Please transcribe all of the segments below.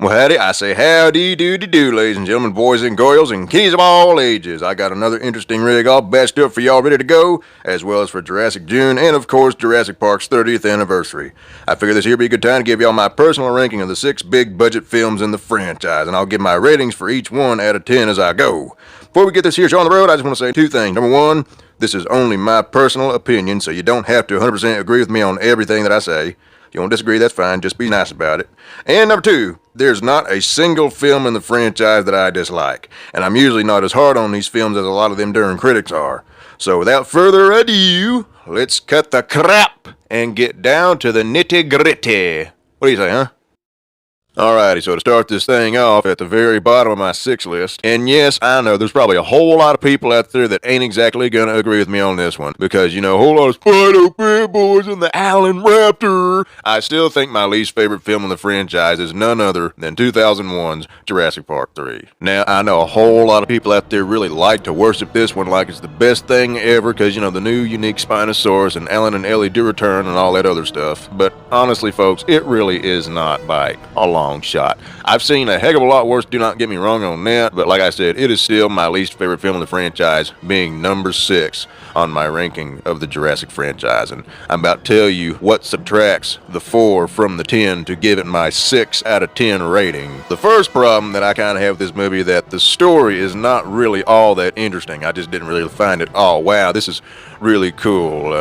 Well, howdy, I say howdy do, ladies and gentlemen, boys and girls, and kiddies of all ages. I got another interesting rig all batched up for y'all ready to go, as well as for Jurassic June, and of course, Jurassic Park's 30th anniversary. I figure this here be a good time to give y'all my personal ranking of the 6 big budget films in the franchise, and I'll give my ratings for each one out of 10 as I go. Before we get this here show on the road, I just want to say 2 things. Number 1, this is only my personal opinion, so you don't have to 100% agree with me on everything that I say. If you want to disagree, that's fine. Just be nice about it. And number 2, there's not a single film in the franchise that I dislike. And I'm usually not as hard on these films as a lot of them darn critics are. So without further ado, let's cut the crap and get down to the nitty gritty. What do you say, huh? Alrighty, so to start this thing off at the very bottom of my 6 list, and yes, I know there's probably a whole lot of people out there that ain't exactly gonna agree with me on this one, because, you know, a whole lot of Spider Bad Boys and the Allen Raptor. I still think my least favorite film in the franchise is none other than 2001's Jurassic Park 3. Now, I know a whole lot of people out there really like to worship this one like it's the best thing ever, because, you know, the new unique Spinosaurus and Alan and Ellie do return and all that other stuff, but honestly, folks, it really is not by a long shot. I've seen a heck of a lot worse, do not get me wrong on that, but like I said, it is still my least favorite film in the franchise, being number 6 on my ranking of the Jurassic franchise, and I'm about to tell you what subtracts the 4 from the 10 to give it my 6 out of 10 rating. The first problem that I kind of have with this movie is that the story is not really all that interesting. I just didn't really find it, oh wow, this is really cool.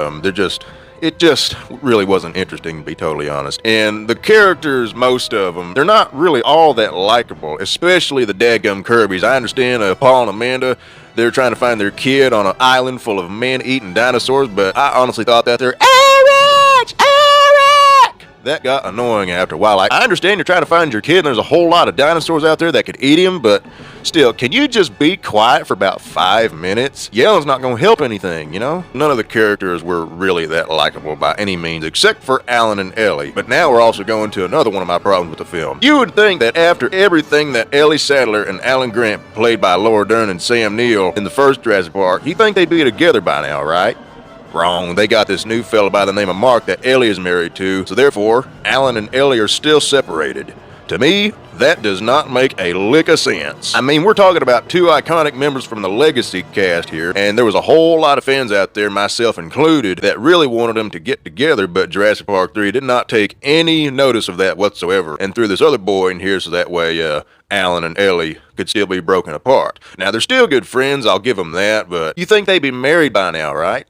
It just really wasn't interesting, to be totally honest. And the characters, most of them, they're not really all that likable, especially the dadgum Kirbys. I understand Paul and Amanda, they're trying to find their kid on an island full of man-eating dinosaurs, but I honestly thought that they're Eric! That got annoying after a while. I understand you're trying to find your kid and there's a whole lot of dinosaurs out there that could eat him, but still, can you just be quiet for about 5 minutes? Yelling's not going to help anything, you know? None of the characters were really that likable by any means, except for Alan and Ellie. But now we're also going to another one of my problems with the film. You would think that after everything that Ellie Sattler and Alan Grant, played by Laura Dern and Sam Neill in the first Jurassic Park, you think they'd be together by now, right? Wrong. They got this new fella by the name of Mark that Ellie is married to, so therefore, Alan and Ellie are still separated. To me, that does not make a lick of sense. I mean, we're talking about 2 iconic members from the Legacy cast here, and there was a whole lot of fans out there, myself included, that really wanted them to get together, but Jurassic Park 3 did not take any notice of that whatsoever, and threw this other boy in here so that way, Alan and Ellie could still be broken apart. Now, they're still good friends, I'll give them that, but you think they'd be married by now, right?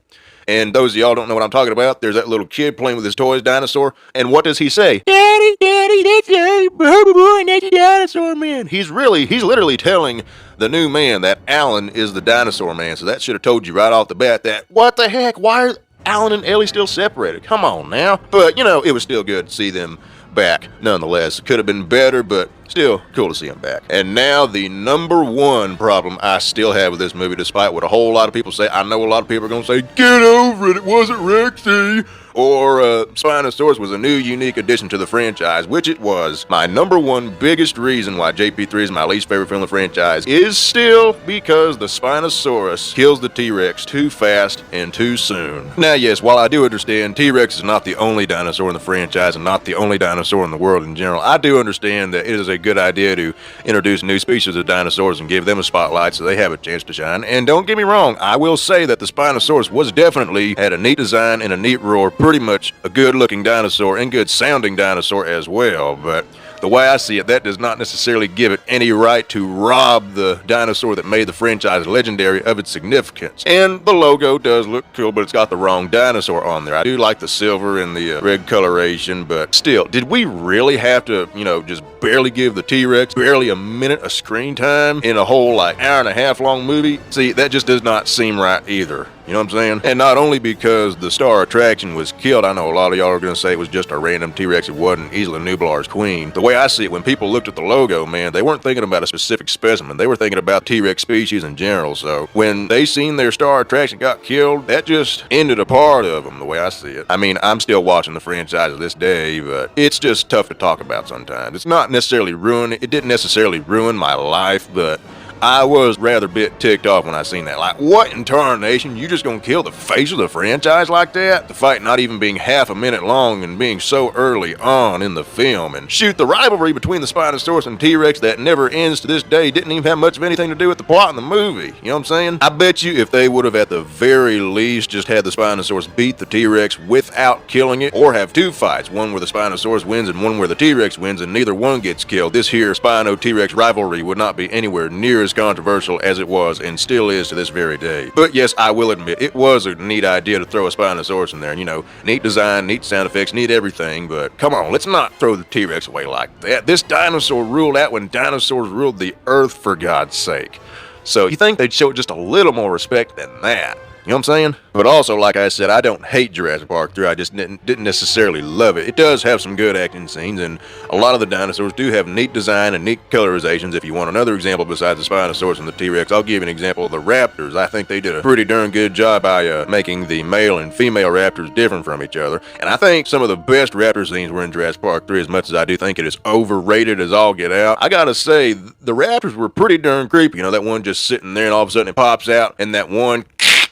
And those of y'all don't know what I'm talking about, there's that little kid playing with his toys dinosaur, and what does he say? Daddy, that's a baby boy, and that's a dinosaur man. He's literally telling the new man that Alan is the dinosaur man, so that should have told you right off the bat that, what the heck, why are Alan and Ellie still separated? Come on now. But, you know, it was still good to see them back nonetheless. It could have been better, but still cool to see him back. And now the number 1 problem I still have with this movie, despite what a whole lot of people say. I know a lot of people are going to say, get over it, it wasn't Rexy. Or Spinosaurus was a new unique addition to the franchise, which it was. My number 1 biggest reason why JP3 is my least favorite film in the franchise is still because the Spinosaurus kills the T-Rex too fast and too soon. Now yes, while I do understand T-Rex is not the only dinosaur in the franchise and not the only dinosaur in the world in general, I do understand that it is a good idea to introduce new species of dinosaurs and give them a spotlight so they have a chance to shine. And don't get me wrong, I will say that the Spinosaurus was definitely had a neat design and a neat roar, pretty much a good looking dinosaur and good sounding dinosaur as well, but the way I see it, that does not necessarily give it any right to rob the dinosaur that made the franchise legendary of its significance. And the logo does look cool, but it's got the wrong dinosaur on there. I do like the silver and the red coloration, but still, did we really have to, you know, just barely give the T-Rex barely a minute of screen time in a whole like hour and a half long movie? See, that just does not seem right either. You know what I'm saying? And not only because the star attraction was killed, I know a lot of y'all are going to say it was just a random T-Rex, it wasn't Isla Nublar's queen. The way I see it, when people looked at the logo, man, they weren't thinking about a specific specimen. They were thinking about T-Rex species in general. So when they seen their star attraction got killed, that just ended a part of them, the way I see it. I mean, I'm still watching the franchise to this day, but it's just tough to talk about sometimes. It's not necessarily it didn't necessarily ruin my life, but I was rather bit ticked off when I seen that. Like, what in tarnation? You just gonna kill the face of the franchise like that? The fight not even being half a minute long and being so early on in the film. And shoot, the rivalry between the Spinosaurus and T-Rex that never ends to this day didn't even have much of anything to do with the plot in the movie. You know what I'm saying? I bet you if they would have at the very least just had the Spinosaurus beat the T-Rex without killing it, or have two fights, one where the Spinosaurus wins and one where the T-Rex wins and neither one gets killed, this here Spino-T-Rex rivalry would not be anywhere near as controversial as it was and still is to this very day. But yes, I will admit, it was a neat idea to throw a Spinosaurus in there, and you know, neat design, neat sound effects, neat everything, but come on, let's not throw the T-Rex away like that. This dinosaur ruled out when dinosaurs ruled the earth, for God's sake. So you think they'd show just a little more respect than that? You know what I'm saying? But also, like I said, I don't hate Jurassic Park 3, I just didn't necessarily love it. It does have some good action scenes, and a lot of the dinosaurs do have neat design and neat colorizations. If you want another example besides the Spinosaurus and the T-Rex, I'll give you an example of the raptors. I think they did a pretty darn good job by making the male and female raptors different from each other. And I think some of the best raptor scenes were in Jurassic Park 3, as much as I do think it is overrated as all get out. I gotta say, the raptors were pretty darn creepy. You know, that one just sitting there and all of a sudden it pops out, and that one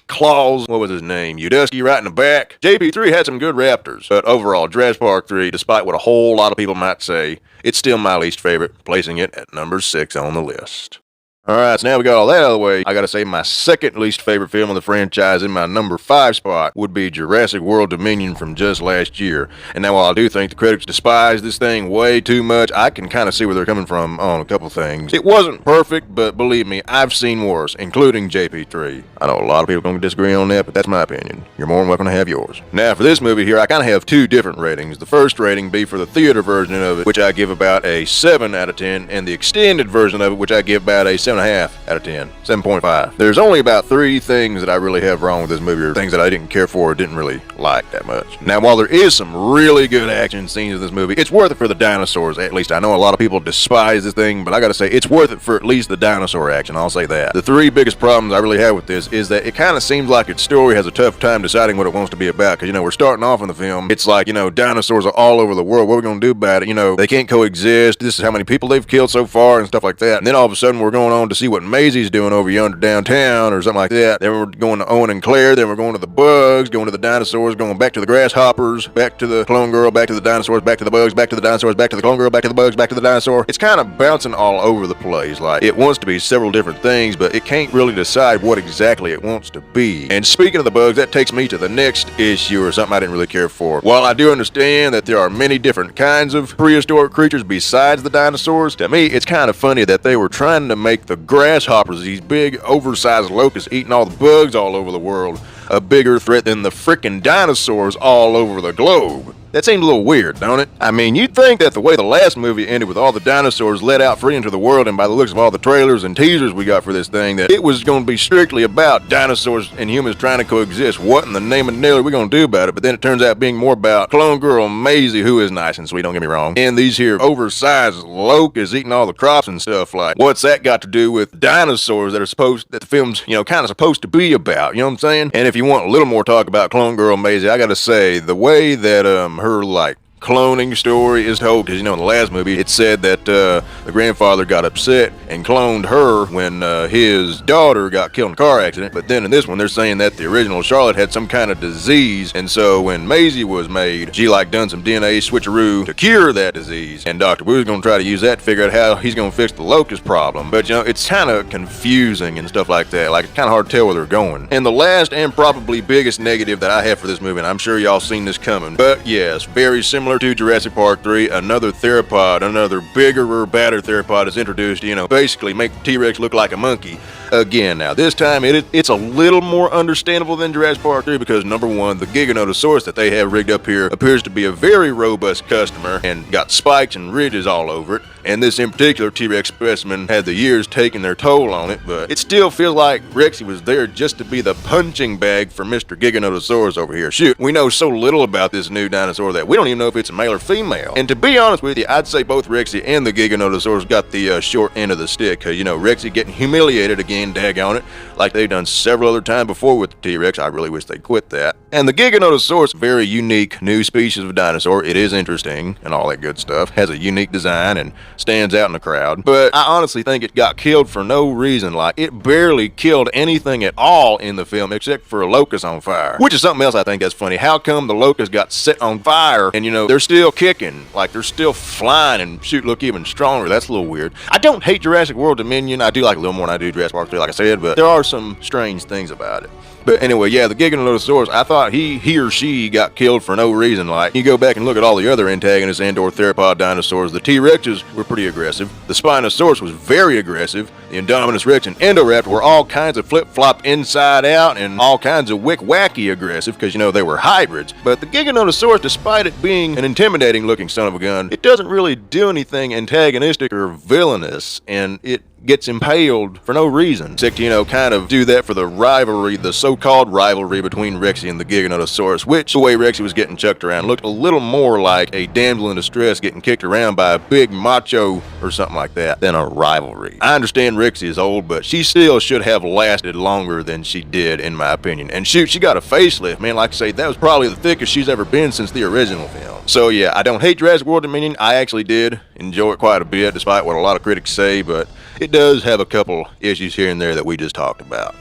claws, what was his name, Udusky, right in the back. JP3 had some good raptors, but overall, Jurassic Park 3, despite what a whole lot of people might say, it's still my least favorite, placing it at number 6 on the list. Alright, so now we got all that out of the way, I gotta say my second least favorite film of the franchise in my number 5 spot would be Jurassic World Dominion from just last year. And now while I do think the critics despise this thing way too much, I can kind of see where they're coming from on a couple things. It wasn't perfect, but believe me, I've seen worse, including JP3. I know a lot of people are going to disagree on that, but that's my opinion. You're more than welcome to have yours. Now for this movie here, I kind of have two different ratings. The first rating be for the theater version of it, which I give about a 7 out of 10, and the extended version of it, which I give about a 7.5 out of 10, 7.5. There's only about 3 things that I really have wrong with this movie, or things that I didn't care for or didn't really like that much. Now, while there is some really good action scenes in this movie, it's worth it for the dinosaurs, at least. I know a lot of people despise this thing, but I gotta say, it's worth it for at least the dinosaur action, I'll say that. The 3 biggest problems I really have with this is that it kind of seems like its story has a tough time deciding what it wants to be about, because, you know, we're starting off in the film, it's like, you know, dinosaurs are all over the world, what are we gonna do about it? You know, they can't coexist, this is how many people they've killed so far, and stuff like that. And then all of a sudden, we're going on to see what Maisie's doing over yonder downtown or something like that. Then we're going to Owen and Claire, then we're going to the bugs, going to the dinosaurs, going back to the grasshoppers, back to the clone girl, back to the dinosaurs, back to the bugs, back to the dinosaurs, back to the clone girl, back to the bugs, back to the dinosaur. It's kind of bouncing all over the place. Like, it wants to be several different things, but it can't really decide what exactly it wants to be. And speaking of the bugs, that takes me to the next issue, or something I didn't really care for. While I do understand that there are many different kinds of prehistoric creatures besides the dinosaurs, to me it's kind of funny that they were trying to make the grasshoppers, these big oversized locusts eating all the bugs all over the world, a bigger threat than the frickin' dinosaurs all over the globe. That seems a little weird, don't it? I mean, you'd think that the way the last movie ended with all the dinosaurs let out free into the world, and by the looks of all the trailers and teasers we got for this thing, that it was going to be strictly about dinosaurs and humans trying to coexist. What in the name of Nelly are we going to do about it? But then it turns out being more about clone girl Maisie, who is nice and sweet, don't get me wrong, and these here oversized locusts eating all the crops and stuff. Like, what's that got to do with dinosaurs that the film's, you know, kind of supposed to be about? You know what I'm saying? And if you want a little more talk about clone girl Maisie, I gotta say, the way that her, like, cloning story is told, because, you know, in the last movie it said that the grandfather got upset and cloned her when his daughter got killed in a car accident. But then in this one they're saying that the original Charlotte had some kind of disease, and so when Maisie was made, she like done some DNA switcheroo to cure that disease, and Dr. Wu's gonna try to use that to figure out how he's gonna fix the locust problem. But, you know, it's kind of confusing and stuff like that. Like, it's kind of hard to tell where they're going. And the last and probably biggest negative that I have for this movie, and I'm sure y'all seen this coming, but yes, very similar to Jurassic Park 3, another theropod, another bigger, badder theropod is introduced, you know, basically make the T-Rex look like a monkey. Again, now this time it's a little more understandable than Jurassic Park 3, because number one, the Giganotosaurus that they have rigged up here appears to be a very robust customer and got spikes and ridges all over it. And this in particular T-Rex specimen had the years taking their toll on it, but it still feels like Rexy was there just to be the punching bag for Mr. Giganotosaurus over here. Shoot, we know so little about this new dinosaur that we don't even know if it's it's a male or female. And to be honest with you, I'd say both Rexy and the Giganotosaurus got the short end of the stick, because, you know, Rexy getting humiliated again, daggone it, like they've done several other times before with the T-Rex. I really wish they quit that. And the Giganotosaurus, very unique new species of dinosaur. It is interesting and all that good stuff. Has a unique design and stands out in the crowd. But I honestly think it got killed for no reason. Like, it barely killed anything at all in the film except for a locust on fire. Which is something else I think that's funny. How come the locust got set on fire and, you know, they're still kicking? Like, they're still flying and look even stronger. That's a little weird. I don't hate Jurassic World Dominion. I do like a little more than I do Jurassic Park 3, like I said, but there are some strange things about it. But anyway, yeah, the Giganotosaurus, I thought he or she got killed for no reason. Like, you go back and look at all the other antagonists and or theropod dinosaurs, the T-Rexes were pretty aggressive. The Spinosaurus was very aggressive. The Indominus Rex and Indoraptor were all kinds of flip-flop inside out and all kinds of wacky aggressive, because, you know, they were hybrids. But the Giganotosaurus, despite it being an intimidating looking son of a gun, it doesn't really do anything antagonistic or villainous, and it gets impaled for no reason, except, you know, kind of do that for the rivalry, the so-called rivalry between Rexy and the Giganotosaurus, which, the way Rexy was getting chucked around, looked a little more like a damsel in distress getting kicked around by a big macho or something like that than a rivalry. I understand Rexy is old, but she still should have lasted longer than she did, in my opinion. And shoot, she got a facelift, man. Like I say, that was probably the thickest she's ever been since the original film. So yeah, I don't hate Jurassic World Dominion. I actually did enjoy it quite a bit, despite what a lot of critics say, but it does have a couple issues here and there that we just talked about.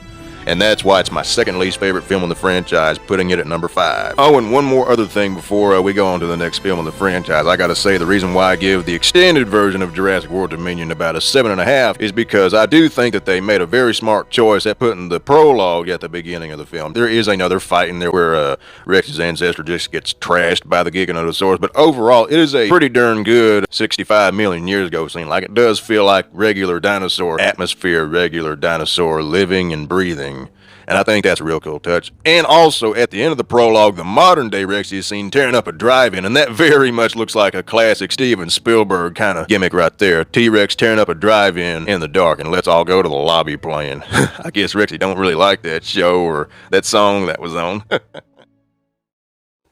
And that's why it's my second least favorite film in the franchise, putting it at number 5. Oh, and one more other thing before we go on to the next film in the franchise. I gotta say, the reason why I give the extended version of Jurassic World Dominion about a 7.5 is because I do think that they made a very smart choice at putting the prologue at the beginning of the film. There is another fight in there where Rex's ancestor just gets trashed by the Giganotosaurus, but overall, it is a pretty darn good 65 million years ago scene. Like, it does feel like regular dinosaur atmosphere, regular dinosaur living and breathing. And I think that's a real cool touch. And also, at the end of the prologue, the modern day Rexy is seen tearing up a drive-in, and that very much looks like a classic Steven Spielberg kind of gimmick right there. T-Rex tearing up a drive-in in the dark, and let's all go to the lobby playing. I guess Rexy don't really like that show or that song that was on.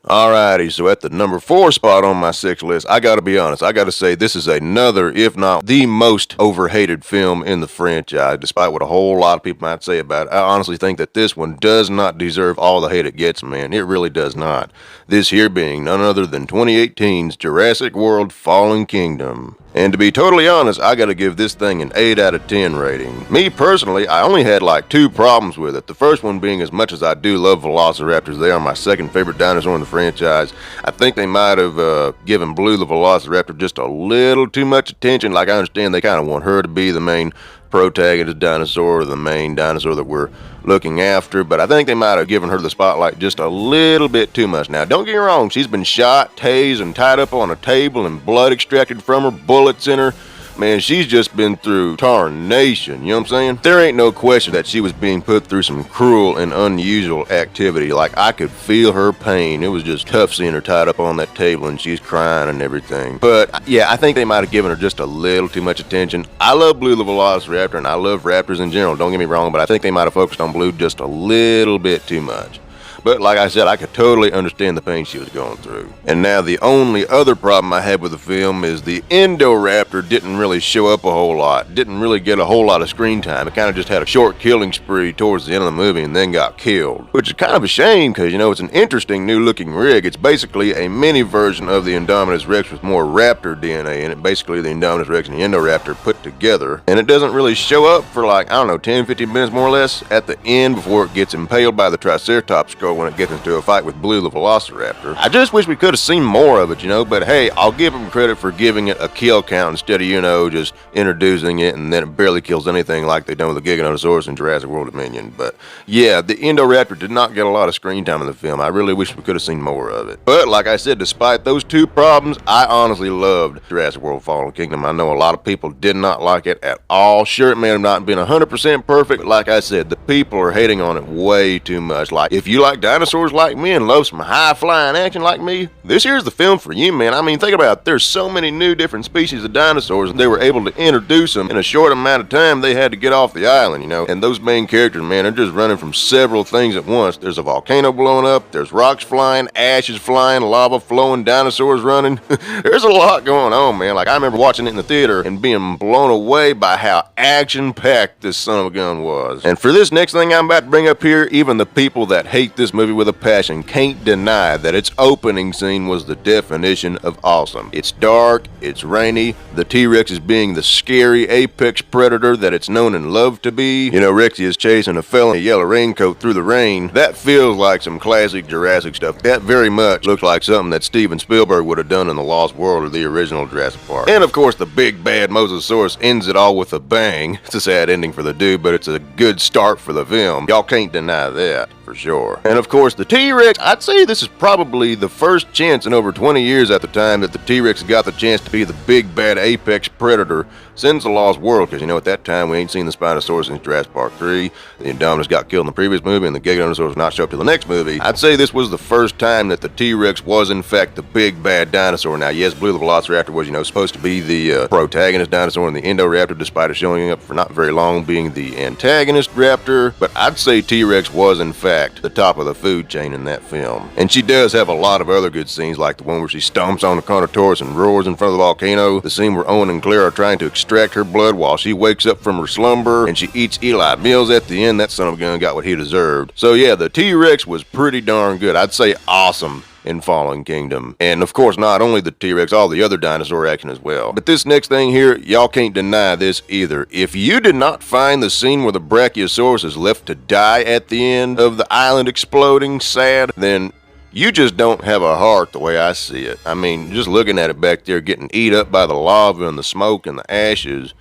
Alrighty, so at the number 4 spot on my 6 list, I gotta be honest, I gotta say this is another, if not the most overhated film in the franchise, despite what a whole lot of people might say about it. I honestly think that this one does not deserve all the hate it gets, man. It really does not. This here being none other than 2018's Jurassic World Fallen Kingdom. And to be totally honest, I gotta give this thing an 8 out of 10 rating. Me personally, I only had like 2 problems with it. The first one being, as much as I do love velociraptors, they are my second favorite dinosaur in the franchise. I think they might have given Blue the Velociraptor just a little too much attention. Like, I understand they kind of want her to be the main protagonist dinosaur, or the main dinosaur that we're looking after, but I think they might have given her the spotlight just a little bit too much. Now, don't get me wrong, she's been shot, tased, and tied up on a table and blood extracted from her, bullets in her. Man, she's just been through tarnation, you know what I'm saying? There ain't no question that she was being put through some cruel and unusual activity. Like, I could feel her pain. It was just tough seeing her tied up on that table and she's crying and everything. But yeah, I think they might have given her just a little too much attention. I love Blue the Velociraptor and I love raptors in general, don't get me wrong, but I think they might have focused on Blue just a little bit too much. But like I said, I could totally understand the pain she was going through. And now the only other problem I had with the film is the Indoraptor didn't really show up a whole lot. Didn't really get a whole lot of screen time. It kind of just had a short killing spree towards the end of the movie and then got killed. Which is kind of a shame because, you know, it's an interesting new looking rig. It's basically a mini version of the Indominus Rex with more raptor DNA in it. Basically the Indominus Rex and the Indoraptor put together. And it doesn't really show up for like, I don't know, 10-15 minutes more or less at the end before it gets impaled by the Triceratops skull when it gets into a fight with Blue the Velociraptor. I just wish we could have seen more of it, you know, but hey, I'll give them credit for giving it a kill count instead of, you know, just introducing it and then it barely kills anything like they done with the Giganotosaurus in Jurassic World Dominion. But yeah, the Indoraptor did not get a lot of screen time in the film. I really wish we could have seen more of it. But like I said, despite those 2 problems, I honestly loved Jurassic World Fallen Kingdom. I know a lot of people did not like it at all. Sure, it may have not been 100% perfect. Like I said, the people are hating on it way too much. Like, if you like dinosaurs like me and love some high-flying action like me, this here's the film for you, man. I mean, think about it. There's so many new different species of dinosaurs, and they were able to introduce them in a short amount of time. They had to get off the island, you know. And those main characters, man, they're just running from several things at once. There's a volcano blowing up, there's rocks flying, ashes flying, lava flowing, dinosaurs running. There's a lot going on, man. Like, I remember watching it in the theater and being blown away by how action-packed this son of a gun was. And for this next thing I'm about to bring up here, even the people that hate this movie with a passion can't deny that its opening scene was the definition of awesome. It's dark, it's rainy, the T-Rex is being the scary apex predator that it's known and loved to be. You know, Rexy is chasing a fella in a yellow raincoat through the rain. That feels like some classic Jurassic stuff. That very much looks like something that Steven Spielberg would have done in The Lost World or the original Jurassic Park. And of course, the big bad Mosasaurus ends it all with a bang. It's a sad ending for the dude, but it's a good start for the film. Y'all can't deny that, for sure. And of course, the T-Rex, I'd say this is probably the first chance in over 20 years at the time that the T-Rex got the chance to be the big bad apex predator since The Lost World, because you know, at that time we ain't seen the Spinosaurus since Jurassic Park 3, the Indominus got killed in the previous movie, and the Giganotosaurus not show up till the next movie. I'd say this was the first time that the T-Rex was in fact the big bad dinosaur. Now yes, Blue the Velociraptor was, you know, supposed to be the protagonist dinosaur in the Indoraptor, despite it showing up for not very long being the antagonist raptor, but I'd say T-Rex was in fact the top of the food chain in that film. And she does have a lot of other good scenes, like the one where she stomps on the Carnotaurus and roars in front of the volcano, the scene where Owen and Claire are trying to extract her blood while she wakes up from her slumber, and she eats Eli Mills at the end. That son of a gun got what he deserved. So yeah, the T-Rex was pretty darn good. I'd say awesome in Fallen Kingdom. And of course, not only the T-Rex, all the other dinosaur action as well. But this next thing here, y'all can't deny this either. If you did not find the scene where the Brachiosaurus is left to die at the end of the island exploding sad, then you just don't have a heart the way I see it. I mean, just looking at it back there getting eat up by the lava and the smoke and the ashes,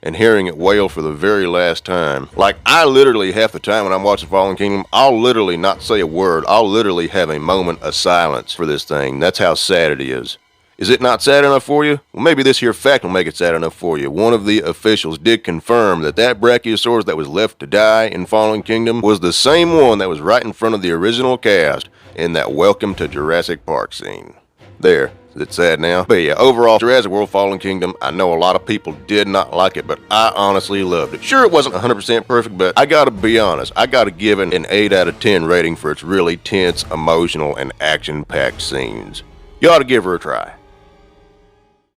and hearing it wail for the very last time. Like, I literally, half the time when I'm watching Fallen Kingdom, I'll literally not say a word. I'll literally have a moment of silence for this thing. That's how sad it is. Is it not sad enough for you? Well, maybe this here fact will make it sad enough for you. One of the officials did confirm that that Brachiosaurus that was left to die in Fallen Kingdom was the same one that was right in front of the original cast in that Welcome to Jurassic Park scene. There. Is it sad now? But yeah, overall, Jurassic World Fallen Kingdom, I know a lot of people did not like it, but I honestly loved it. Sure, it wasn't 100% perfect, but I gotta be honest, I gotta give it an 8 out of 10 rating for its really tense, emotional, and action-packed scenes. You ought to give her a try.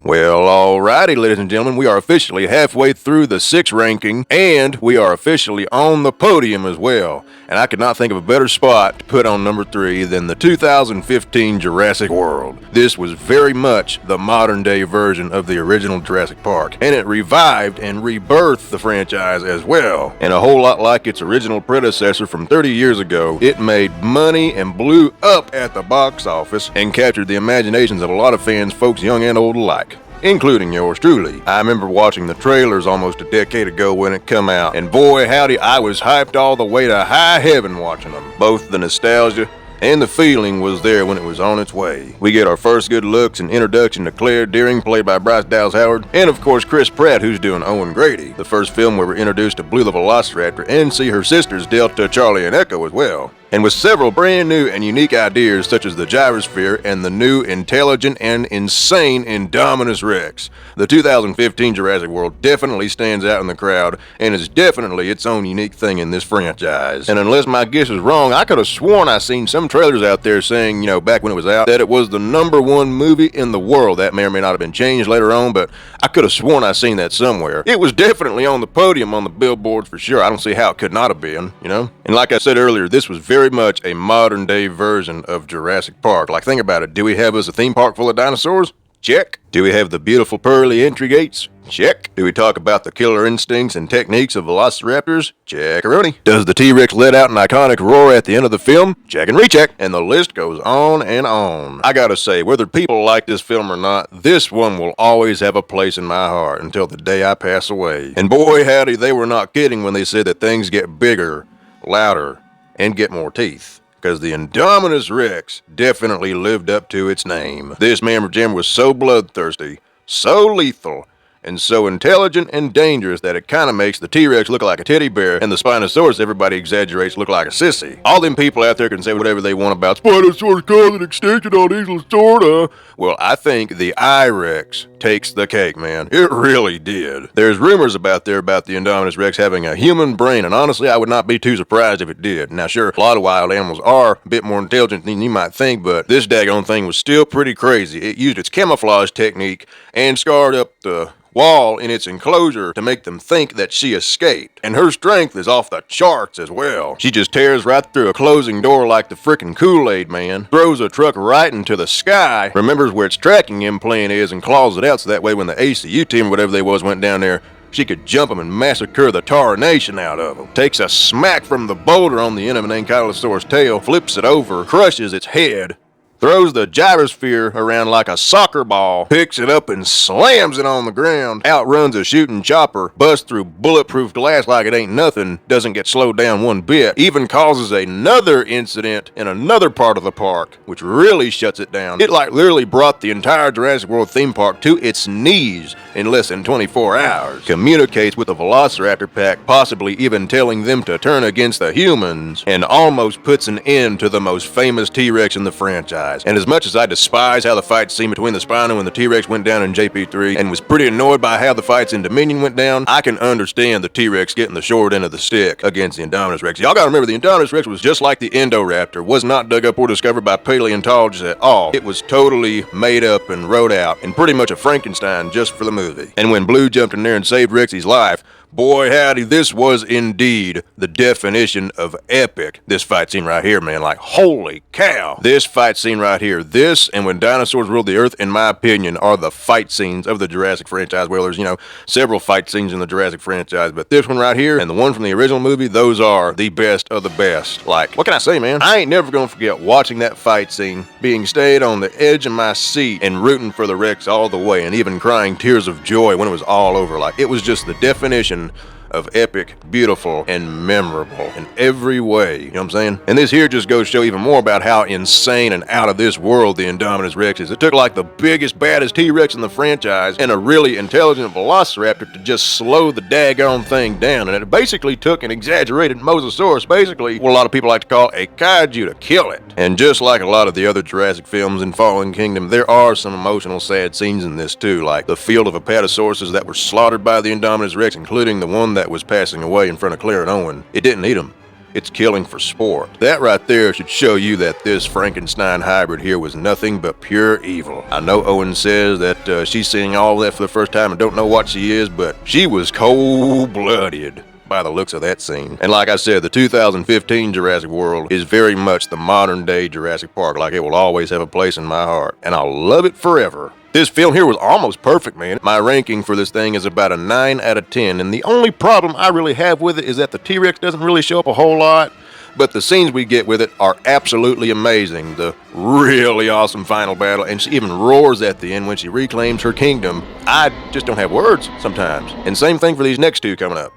Well, alrighty, ladies and gentlemen, we are officially halfway through the 6 ranking, and we are officially on the podium as well. And I could not think of a better spot to put on number 3 than the 2015 Jurassic World. This was very much the modern-day version of the original Jurassic Park, and it revived and rebirthed the franchise as well. And a whole lot like its original predecessor from 30 years ago, it made money and blew up at the box office and captured the imaginations of a lot of fans, folks young and old alike, including yours truly. I remember watching the trailers almost a decade ago when it come out, and boy howdy, I was hyped all the way to high heaven watching them. Both the nostalgia and the feeling was there when it was on its way. We get our first good looks and introduction to Claire Deering, played by Bryce Dallas Howard, and of course Chris Pratt, who's doing Owen Grady. The first film where we're introduced to Blue the Velociraptor and see her sisters Delta, Charlie, and Echo as well. And with several brand new and unique ideas such as the gyrosphere and the new intelligent and insane Indominus Rex, the 2015 Jurassic World definitely stands out in the crowd and is definitely its own unique thing in this franchise. And unless my guess is wrong, I could have sworn I seen some trailers out there saying, you know, back when it was out, that it was the #1 movie in the world. That may or may not have been changed later on, but I could have sworn I seen that somewhere. It was definitely on the podium on the billboards for sure. I don't see how it could not have been, you know? And like I said earlier, this was very much a modern day version of Jurassic Park. Like, think about it. Do we have us a theme park full of dinosaurs? Check. Do we have the beautiful pearly entry gates? Check. Do we talk about the killer instincts and techniques of velociraptors? Check-a-rooney. Does the T-Rex let out an iconic roar at the end of the film? Check and recheck. And the list goes on and on. I gotta say, whether people like this film or not, this one will always have a place in my heart until the day I pass away. And boy howdy, they were not kidding when they said that things get bigger, louder, and get more teeth. Because the Indominus Rex definitely lived up to its name. This mamma jam was so bloodthirsty, so lethal, and so intelligent and dangerous that it kinda makes the T-Rex look like a teddy bear, and the Spinosaurus everybody exaggerates look like a sissy. All them people out there can say whatever they want about Spinosaurus causing extinction on Isla Sorta. Well, I think the I-Rex takes the cake, man. It really did. There's rumors about the Indominus Rex having a human brain, and honestly, I would not be too surprised if it did. Now, sure, a lot of wild animals are a bit more intelligent than you might think, but this daggone thing was still pretty crazy. It used its camouflage technique and scarred up the wall in its enclosure to make them think that she escaped. And her strength is off the charts as well. She just tears right through a closing door like the frickin' Kool-Aid Man, throws a truck right into the sky, remembers where its tracking implant is and claws it out so that way when the ACU team or whatever they was went down there, she could jump them and massacre the tarnation out of them. Takes a smack from the boulder on the end of an ankylosaurus tail, flips it over, crushes its head, throws the gyrosphere around like a soccer ball, picks it up and slams it on the ground, outruns a shooting chopper, busts through bulletproof glass like it ain't nothing, doesn't get slowed down one bit, even causes another incident in another part of the park, which really shuts it down. It like literally brought the entire Jurassic World theme park to its knees in less than 24 hours. Communicates with the Velociraptor pack, possibly even telling them to turn against the humans, and almost puts an end to the most famous T-Rex in the franchise. And as much as I despise how the fight scene between the Spino and the T-Rex went down in JP3 and was pretty annoyed by how the fights in Dominion went down, I can understand the T-Rex getting the short end of the stick against the Indominus Rex. Y'all gotta remember, the Indominus Rex was just like the Indoraptor, was not dug up or discovered by paleontologists at all. It was totally made up and wrote out, and pretty much a Frankenstein just for the movie. And when Blue jumped in there and saved Rexy's life, boy howdy, this was indeed the definition of epic. This fight scene right here, man, like holy cow. This fight scene right here, this and When Dinosaurs Ruled the Earth, in my opinion, are the fight scenes of the Jurassic franchise. Well, there's, several fight scenes in the Jurassic franchise, but this one right here and the one from the original movie, those are the best of the best. Like, what can I say, man? I ain't never gonna forget watching that fight scene, being stayed on the edge of my seat and rooting for the Rex all the way, and even crying tears of joy when it was all over. Like, it was just the definition of epic, beautiful, and memorable in every way. You know what I'm saying? And this here just goes to show even more about how insane and out of this world the Indominus Rex is. It took like the biggest, baddest T-Rex in the franchise and a really intelligent Velociraptor to just slow the daggone thing down. And it basically took an exaggerated Mosasaurus, basically what a lot of people like to call a kaiju, to kill it. And just like a lot of the other Jurassic films in Fallen Kingdom, there are some emotional, sad scenes in this too, like the field of Apatosauruses that were slaughtered by the Indominus Rex, including the one that was passing away in front of Claire and Owen. It didn't eat them. It's killing for sport. That right there should show you that this Frankenstein hybrid here was nothing but pure evil. I know Owen says that she's seeing all that for the first time and don't know what she is, but she was cold-blooded by the looks of that scene. And like I said, the 2015 Jurassic World is very much the modern day Jurassic Park. Like, it will always have a place in my heart, and I'll love it forever. This film here was almost perfect, man. My ranking for this thing is about a 9 out of 10, and the only problem I really have with it is that the T-Rex doesn't really show up a whole lot, but the scenes we get with it are absolutely amazing. The really awesome final battle, and she even roars at the end when she reclaims her kingdom. I just don't have words sometimes. And same thing for these next two coming up.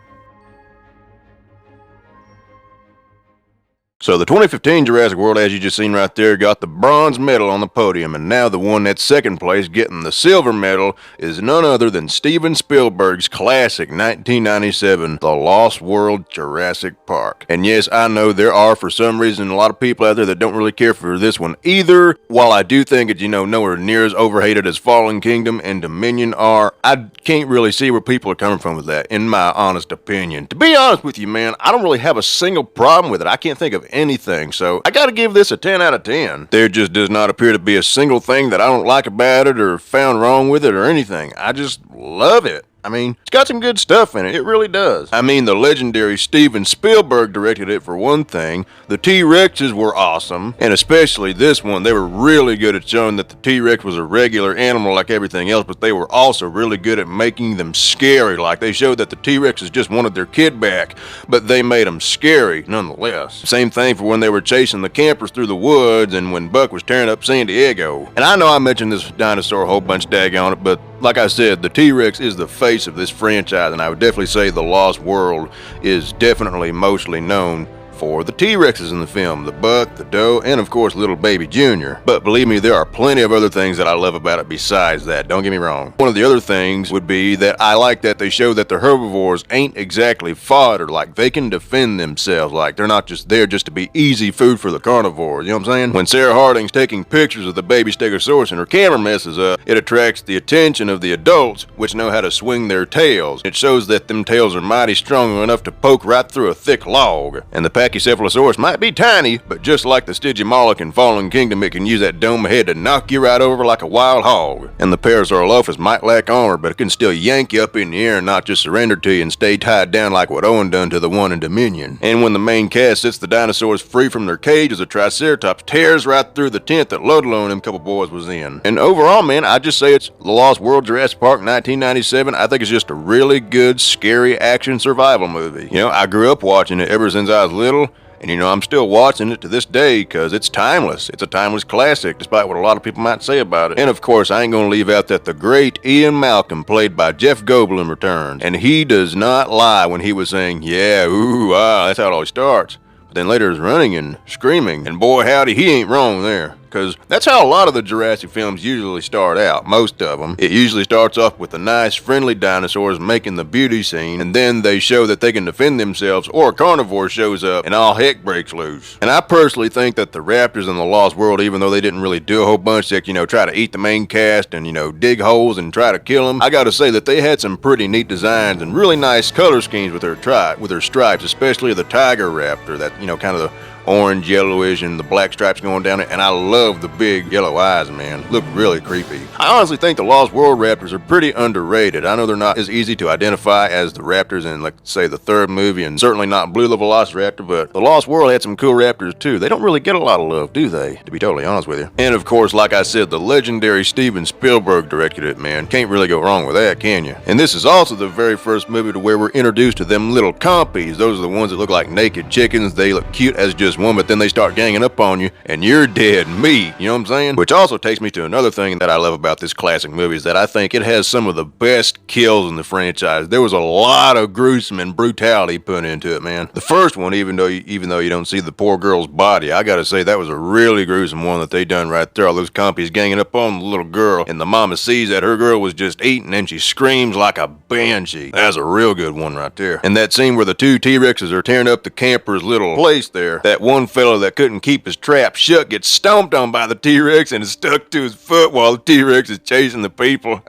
So the 2015 Jurassic World, as you just seen right there, got the bronze medal on the podium, and now the one that's second place getting the silver medal is none other than Steven Spielberg's classic 1997 The Lost World Jurassic Park. And yes, I know there are for some reason a lot of people out there that don't really care for this one either. While I do think it's, nowhere near as overhated as Fallen Kingdom and Dominion are, I can't really see where people are coming from with that, in my honest opinion. To be honest with you, man, I don't really have a single problem with it. I can't think of anything, so I gotta give this a 10 out of 10. There just does not appear to be a single thing that I don't like about it or found wrong with it or anything. I just love it. I mean, it's got some good stuff in it. It really does. I mean, the legendary Steven Spielberg directed it for one thing. The T-Rexes were awesome, and especially this one, they were really good at showing that the T-Rex was a regular animal like everything else, but they were also really good at making them scary. Like, they showed that the T-Rexes just wanted their kid back, but they made them scary nonetheless. Same thing for when they were chasing the campers through the woods and when Buck was tearing up San Diego. And I know I mentioned this dinosaur a whole bunch daggone it, but like I said, the T-Rex is the face of this franchise, and I would definitely say The Lost World is definitely mostly known for the T-Rexes in the film, the buck, the doe, and of course little baby Junior. But believe me, there are plenty of other things that I love about it besides that, don't get me wrong. One of the other things would be that I like that they show that the herbivores ain't exactly fodder, like they can defend themselves, like they're not just there just to be easy food for the carnivores, you know what I'm saying? When Sarah Harding's taking pictures of the baby stegosaurus and her camera messes up, it attracts the attention of the adults, which know how to swing their tails. It shows that them tails are mighty strong enough to poke right through a thick log. And the Pachycephalosaurus might be tiny, but just like the Stygimoloch in Fallen Kingdom, it can use that dome head to knock you right over like a wild hog. And the Parasaurolophus might lack armor, but it can still yank you up in the air and not just surrender to you and stay tied down like what Owen done to the one in Dominion. And when the main cast sets the dinosaurs free from their cages, the Triceratops tears right through the tent that Ludlow and them couple boys was in. And overall, man, I just say it's The Lost World Jurassic Park 1997. I think it's just a really good, scary action survival movie. You know, I grew up watching it ever since I was little, and you know, I'm still watching it to this day because it's timeless. It's a timeless classic, despite what a lot of people might say about it. And of course, I ain't gonna leave out that the great Ian Malcolm, played by Jeff Goldblum, returns. And he does not lie when he was saying, yeah, ooh, ah, that's how it always starts. But then later is running and screaming, and boy howdy, he ain't wrong there. Because that's how a lot of the Jurassic films usually start out, most of them. It usually starts off with the nice, friendly dinosaurs making the beauty scene, and then they show that they can defend themselves, or a carnivore shows up, and all heck breaks loose. And I personally think that the raptors in The Lost World, even though they didn't really do a whole bunch, like, you know, try to eat the main cast and, you know, dig holes and try to kill them, I gotta say that they had some pretty neat designs and really nice color schemes with their stripes, especially the tiger raptor, that, you know, kind of the orange, yellowish, and the black stripes going down it, and I love the big yellow eyes, man. Look really creepy. I honestly think the Lost World raptors are pretty underrated. I know they're not as easy to identify as the raptors in, like, say, the third movie, and certainly not Blue the Velociraptor, but the Lost World had some cool raptors too. They don't really get a lot of love, do they? To be totally honest with you. And of course, like I said, the legendary Steven Spielberg directed it, man. Can't really go wrong with that, can you? And this is also the very first movie to where we're introduced to them little compies. Those are the ones that look like naked chickens. They look cute as just one, but then they start ganging up on you and you're dead meat, you know what I'm saying? Which also takes me to another thing that I love about this classic movie, is that I think it has some of the best kills in the franchise. There was a lot of gruesome and brutality put into it, man. The first one, even though you don't see the poor girl's body, I gotta say that was a really gruesome one that they done right there. All those compies ganging up on the little girl, and the mama sees that her girl was just eating and she screams like a banshee. That's a real good one right there. And that scene where the two T-Rexes are tearing up the camper's little place there, that one fella that couldn't keep his trap shut gets stomped on by the T-Rex and is stuck to his foot while the T-Rex is chasing the people.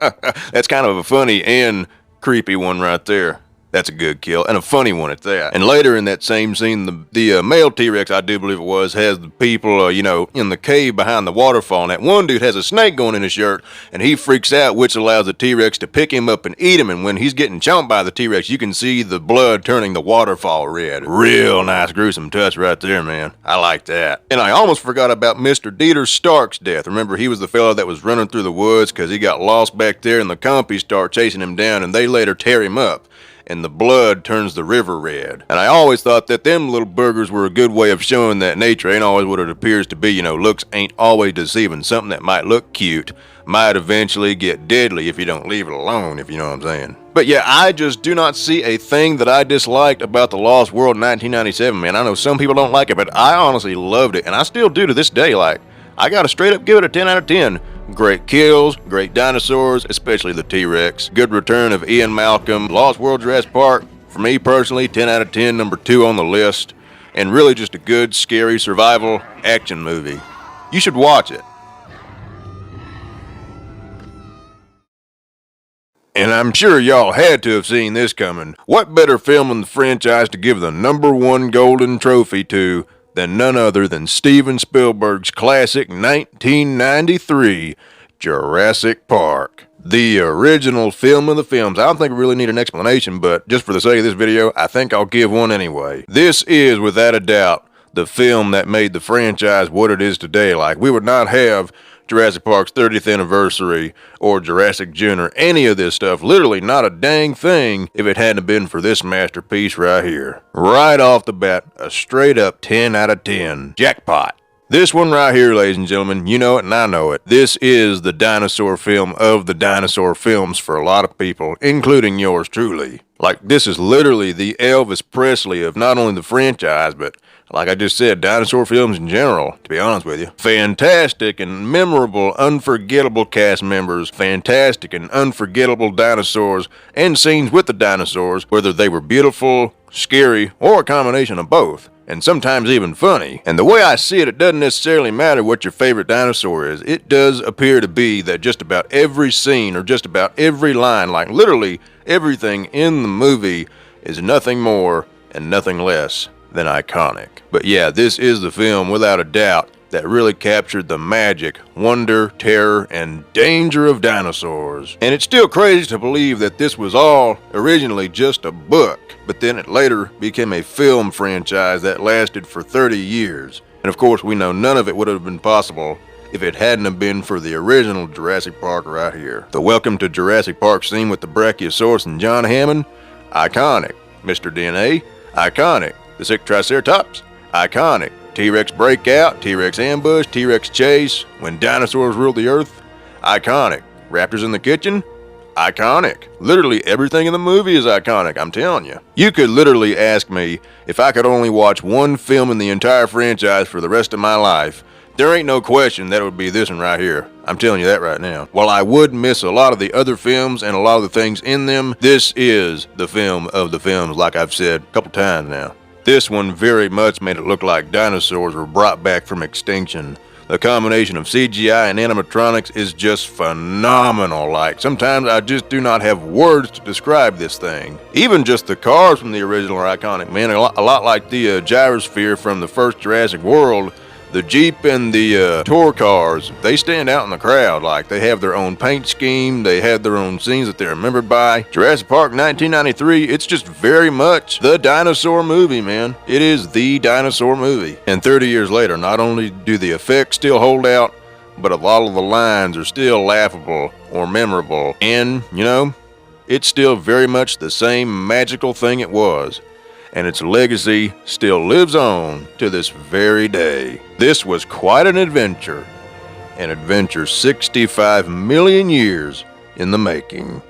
That's kind of a funny and creepy one right there. That's a good kill, and a funny one at that. And later in that same scene, the male T-Rex, I do believe it was, has the people, you know, in the cave behind the waterfall. And that one dude has a snake going in his shirt, and he freaks out, which allows the T-Rex to pick him up and eat him. And when he's getting chomped by the T-Rex, you can see the blood turning the waterfall red. Real nice, gruesome touch right there, man. I like that. And I almost forgot about Mr. Dieter Stark's death. Remember, he was the fellow that was running through the woods because he got lost back there, and the compies start chasing him down, and they later tear him up, and the blood turns the river red. And I always thought that them little burgers were a good way of showing that nature ain't always what it appears to be. You know, looks ain't always deceiving. Something that might look cute might eventually get deadly if you don't leave it alone, if you know what I'm saying. But yeah, I just do not see a thing that I disliked about The Lost World 1997, man. I know some people don't like it, but I honestly loved it, and I still do to this day. Like, I gotta straight up give it a 10 out of 10. Great kills, great dinosaurs, especially the T-Rex. Good return of Ian Malcolm. Lost World Jurassic Park, for me personally, 10 out of 10, number 2 on the list. And really just a good, scary survival action movie. You should watch it. And I'm sure y'all had to have seen this coming. What better film in the franchise to give the number 1 golden trophy to than none other than Steven Spielberg's classic 1993 Jurassic Park. The original film of the films. I don't think we really need an explanation, but just for the sake of this video, I think I'll give one anyway. This is, without a doubt, the film that made the franchise what it is today. Like, we would not have Jurassic Park's 30th anniversary or Jurassic June or any of this stuff, literally not a dang thing, if it hadn't been for this masterpiece right here. Right off the bat, a straight up 10 out of 10. Jackpot. This one right here, ladies and gentlemen, you know it and I know it. This is the dinosaur film of the dinosaur films for a lot of people, including yours truly. Like, this is literally the Elvis Presley of not only the franchise, but like I just said, dinosaur films in general, to be honest with you. Fantastic and memorable, unforgettable cast members, fantastic and unforgettable dinosaurs, and scenes with the dinosaurs, whether they were beautiful, scary, or a combination of both. And sometimes even funny. And the way I see it, it doesn't necessarily matter what your favorite dinosaur is. It does appear to be that just about every scene or just about every line, like literally everything in the movie, is nothing more and nothing less than iconic. But yeah, this is the film, without a doubt, that really captured the magic, wonder, terror, and danger of dinosaurs. And it's still crazy to believe that this was all originally just a book, but then it later became a film franchise that lasted for 30 years. And of course, we know none of it would have been possible if it hadn't have been for the original Jurassic Park right here. The Welcome to Jurassic Park scene with the Brachiosaurus and John Hammond, iconic. Mr. DNA, iconic. The sick Triceratops, iconic. T-Rex breakout, T-Rex ambush, T-Rex chase, when dinosaurs ruled the earth, iconic. Raptors in the kitchen, iconic. Literally everything in the movie is iconic, I'm telling you. You could literally ask me if I could only watch one film in the entire franchise for the rest of my life. There ain't no question that it would be this one right here. I'm telling you that right now. While I would miss a lot of the other films and a lot of the things in them, this is the film of the films, like I've said a couple times now. This one very much made it look like dinosaurs were brought back from extinction. The combination of CGI and animatronics is just phenomenal. Like, sometimes I just do not have words to describe this thing. Even just the cars from the original are iconic, man. A lot like the gyrosphere from the first Jurassic World. The Jeep and the tour cars, they stand out in the crowd. Like, they have their own paint scheme, they have their own scenes that they're remembered by. Jurassic Park 1993, it's just very much the dinosaur movie, man. It is the dinosaur movie. And 30 years later, not only do the effects still hold out, but a lot of the lines are still laughable or memorable. And, you know, it's still very much the same magical thing it was. And its legacy still lives on to this very day. This was quite an adventure 65 million years in the making.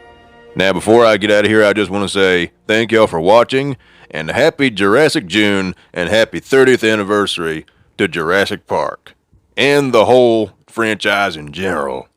Now, before I get out of here, I just want to say thank y'all for watching, and happy Jurassic June, and happy 30th anniversary to Jurassic Park, and the whole franchise in general.